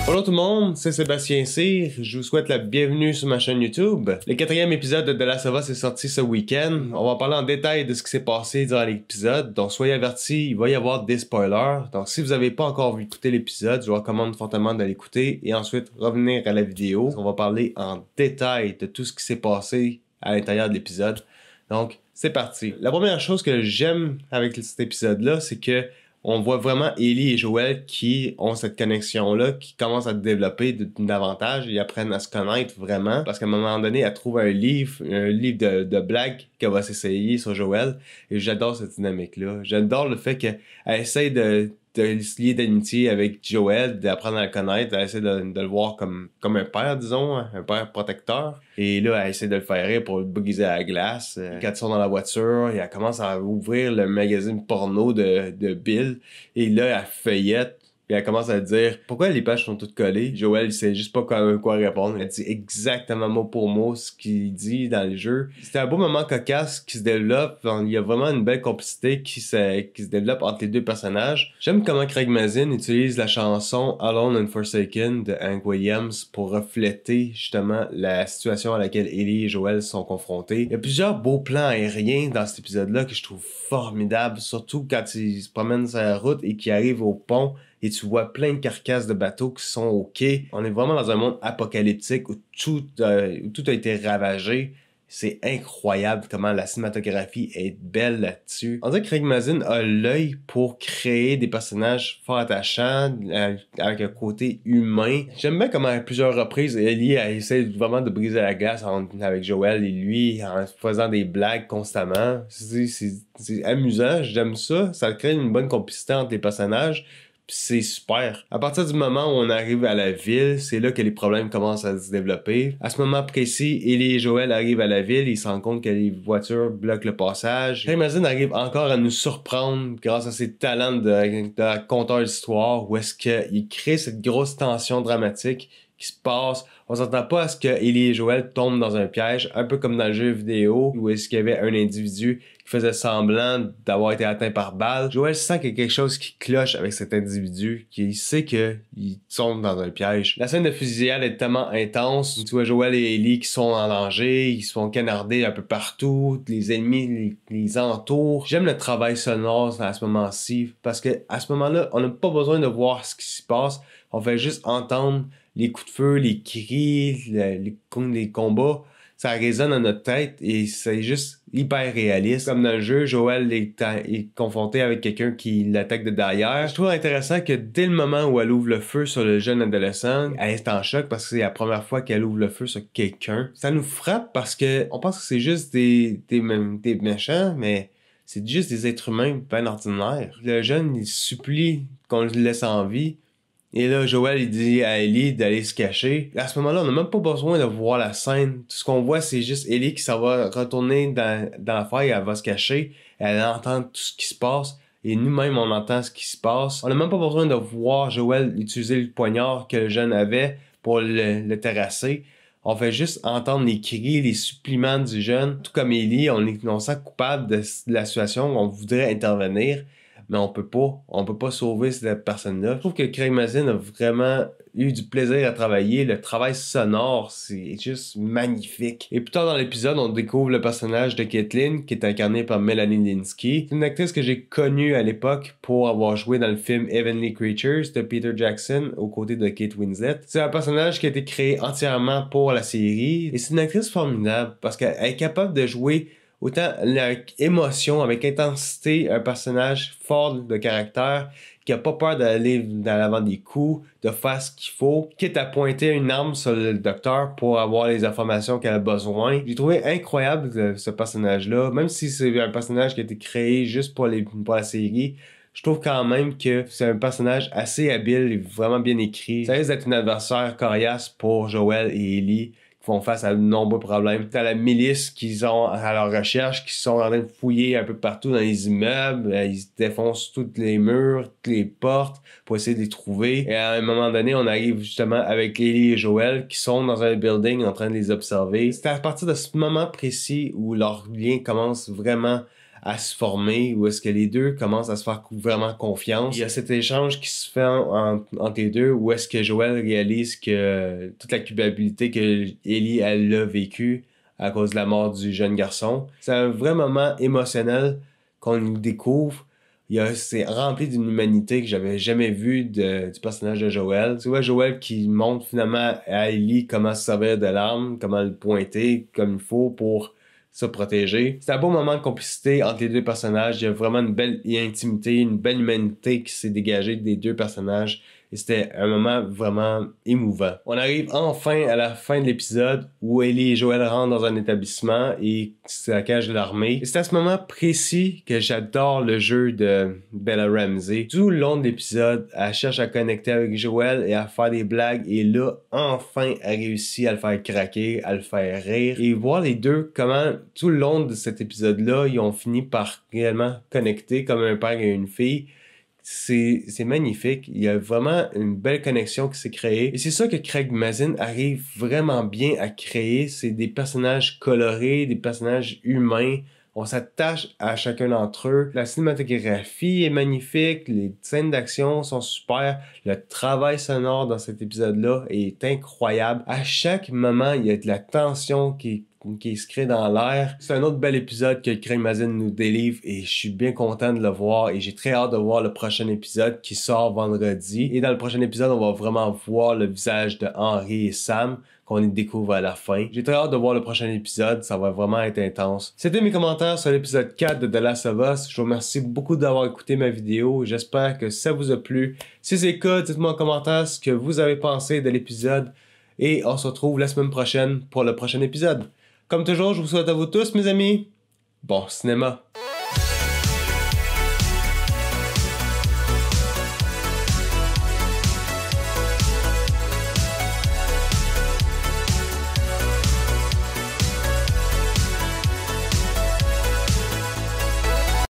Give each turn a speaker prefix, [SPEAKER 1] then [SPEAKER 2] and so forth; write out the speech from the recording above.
[SPEAKER 1] Bonjour tout le monde, c'est Sébastien Cyr. Je vous souhaite la bienvenue sur ma chaîne YouTube. Le 4e épisode de The Last of Us est sorti ce week-end. On va parler en détail de ce qui s'est passé durant l'épisode. Donc soyez avertis, il va y avoir des spoilers. Donc si vous n'avez pas encore vu écouter l'épisode, je vous recommande fortement de l'écouter et ensuite revenir à la vidéo. On va parler en détail de tout ce qui s'est passé à l'intérieur de l'épisode. Donc c'est parti. La première chose que j'aime avec cet épisode-là, c'est que on voit vraiment Ellie et Joel qui ont cette connexion-là, qui commencent à se développer davantage. Ils apprennent à se connaître vraiment. Parce qu'à un moment donné, elle trouve un livre de blagues qu'elle va s'essayer sur Joel. Et j'adore cette dynamique-là. J'adore le fait qu'elle essaie de se lier d'amitié avec Joel, d'apprendre à le connaître, elle essaie de le voir comme un père, disons, un père protecteur. Et là, elle essaie de le faire rire pour le briser à la glace. Quand ils sont dans la voiture, elle commence à ouvrir le magazine porno de Bill. Et là, elle feuillette. Puis elle commence à dire « Pourquoi les pages sont toutes collées? » Joel, il sait juste pas quoi répondre. Elle dit exactement mot pour mot ce qu'il dit dans le jeu. C'était un beau moment cocasse qui se développe. Il y a vraiment une belle complicité qui se développe entre les deux personnages. J'aime comment Craig Mazin utilise la chanson « Alone and Forsaken » de Hank Williams pour refléter justement la situation à laquelle Ellie et Joel sont confrontés. Il y a plusieurs beaux plans aériens dans cet épisode-là que je trouve formidables, surtout quand ils se promènent sur la route et qu'ils arrivent au pont. Et tu vois plein de carcasses de bateaux qui sont au quai. On est vraiment dans un monde apocalyptique où tout a été ravagé. C'est incroyable comment la cinématographie est belle là-dessus. On dirait que Craig Mazin a l'œil pour créer des personnages fort attachants, avec un côté humain. J'aime bien comment à plusieurs reprises, Ellie essaie vraiment de briser la glace avec Joel et lui, en faisant des blagues constamment. C'est amusant, j'aime ça. Ça crée une bonne complicité entre les personnages. C'est super. À partir du moment où on arrive à la ville, c'est là que les problèmes commencent à se développer. À ce moment précis, Ellie et Joel arrivent à la ville, ils se rendent compte que les voitures bloquent le passage. Craig Mazin arrive encore à nous surprendre grâce à ses talents de conteur d'histoire, où est-ce qu'il crée cette grosse tension dramatique qui se passe. On s'entend pas à ce que Ellie et Joel tombent dans un piège, un peu comme dans le jeu vidéo, où est-ce qu'il y avait un individu qui faisait semblant d'avoir été atteint par balle. Joel sent qu'il y a quelque chose qui cloche avec cet individu, qu'il sait qu'ils sont dans un piège. La scène de fusillade est tellement intense. Tu vois Joel et Ellie qui sont en danger, ils se font canarder un peu partout, les ennemis les entourent. J'aime le travail sonore à ce moment-ci, parce que à ce moment-là, on n'a pas besoin de voir ce qui se passe, on fait juste entendre les coups de feu, les cris, les combats, ça résonne dans notre tête et c'est juste hyper réaliste. Comme dans le jeu, Joel est confronté avec quelqu'un qui l'attaque de derrière. Je trouve intéressant que dès le moment où elle ouvre le feu sur le jeune adolescent, elle est en choc parce que c'est la première fois qu'elle ouvre le feu sur quelqu'un. Ça nous frappe parce que on pense que c'est juste des méchants, mais c'est juste des êtres humains bien ordinaires. Le jeune, il supplie qu'on le laisse en vie. Et là, Joel, il dit à Ellie d'aller se cacher. À ce moment-là, on n'a même pas besoin de voir la scène. Tout ce qu'on voit, c'est juste Ellie qui s'en va retourner dans la faille, elle va se cacher. Elle entend tout ce qui se passe. Et nous-mêmes, on entend ce qui se passe. On n'a même pas besoin de voir Joel utiliser le poignard que le jeune avait pour le terrasser. On fait juste entendre les cris, les suppliments du jeune. Tout comme Ellie, on sent coupable de la situation, on voudrait intervenir. Mais on peut pas sauver cette personne-là. Je trouve que Craig Mazin a vraiment eu du plaisir à travailler. Le travail sonore, c'est juste magnifique. Et plus tard dans l'épisode, on découvre le personnage de Caitlin, qui est incarné par Melanie Lynskey. C'est une actrice que j'ai connue à l'époque pour avoir joué dans le film Heavenly Creatures de Peter Jackson aux côtés de Kate Winslet. C'est un personnage qui a été créé entièrement pour la série. Et c'est une actrice formidable parce qu'elle est capable de jouer autant l'émotion, avec intensité, un personnage fort de caractère, qui a pas peur d'aller dans l'avant des coups, de faire ce qu'il faut, quitte à pointer une arme sur le docteur pour avoir les informations qu'elle a besoin. J'ai trouvé incroyable ce personnage-là, même si c'est un personnage qui a été créé juste pour la série. Je trouve quand même que c'est un personnage assez habile et vraiment bien écrit. Ça risque d'être un adversaire coriace pour Joel et Ellie, font face à de nombreux problèmes. T'as la milice qu'ils ont à leur recherche, qui sont en train de fouiller un peu partout dans les immeubles. Ils défoncent tous les murs, toutes les portes pour essayer de les trouver. Et à un moment donné, on arrive justement avec Ellie et Joel qui sont dans un building en train de les observer. C'est à partir de ce moment précis où leur lien commence vraiment à se former, où est-ce que les deux commencent à se faire vraiment confiance. Il y a cet échange qui se fait entre les deux, où est-ce que Joel réalise que toute la culpabilité que Ellie, elle a vécue à cause de la mort du jeune garçon. C'est un vrai moment émotionnel qu'on nous découvre. C'est rempli d'une humanité que j'avais jamais vue du personnage de Joel. Tu vois Joel qui montre finalement à Ellie comment se servir de l'arme, comment le pointer comme il faut pour se protéger. C'est un beau moment de complicité entre les deux personnages. Il y a vraiment une belle intimité, une belle humanité qui s'est dégagée des deux personnages. Et c'était un moment vraiment émouvant. On arrive enfin à la fin de l'épisode où Ellie et Joel rentrent dans un établissement et c'est la cage de l'armée. Et c'est à ce moment précis que j'adore le jeu de Bella Ramsey. Tout le long de l'épisode, elle cherche à connecter avec Joel et à faire des blagues. Et là, enfin, elle réussit à le faire craquer, à le faire rire. Et voir les deux, comment tout le long de cet épisode-là, ils ont fini par réellement connecter comme un père et une fille. C'est magnifique. Il y a vraiment une belle connexion qui s'est créée. Et c'est ça que Craig Mazin arrive vraiment bien à créer. C'est des personnages colorés, des personnages humains. On s'attache à chacun d'entre eux. La cinématographie est magnifique. Les scènes d'action sont super. Le travail sonore dans cet épisode-là est incroyable. À chaque moment, il y a de la tension qui se crée dans l'air. C'est un autre bel épisode que Craig Mazin nous délivre et je suis bien content de le voir et j'ai très hâte de voir le prochain épisode qui sort vendredi. Et dans le prochain épisode, on va vraiment voir le visage de Henry et Sam qu'on y découvre à la fin. J'ai très hâte de voir le prochain épisode, ça va vraiment être intense. C'était mes commentaires sur l'épisode 4 de The Last of Us. Je vous remercie beaucoup d'avoir écouté ma vidéo. J'espère que ça vous a plu. Si c'est le cas, dites-moi en commentaire ce que vous avez pensé de l'épisode et on se retrouve la semaine prochaine pour le prochain épisode. Comme toujours, je vous souhaite à vous tous, mes amis, bon cinéma.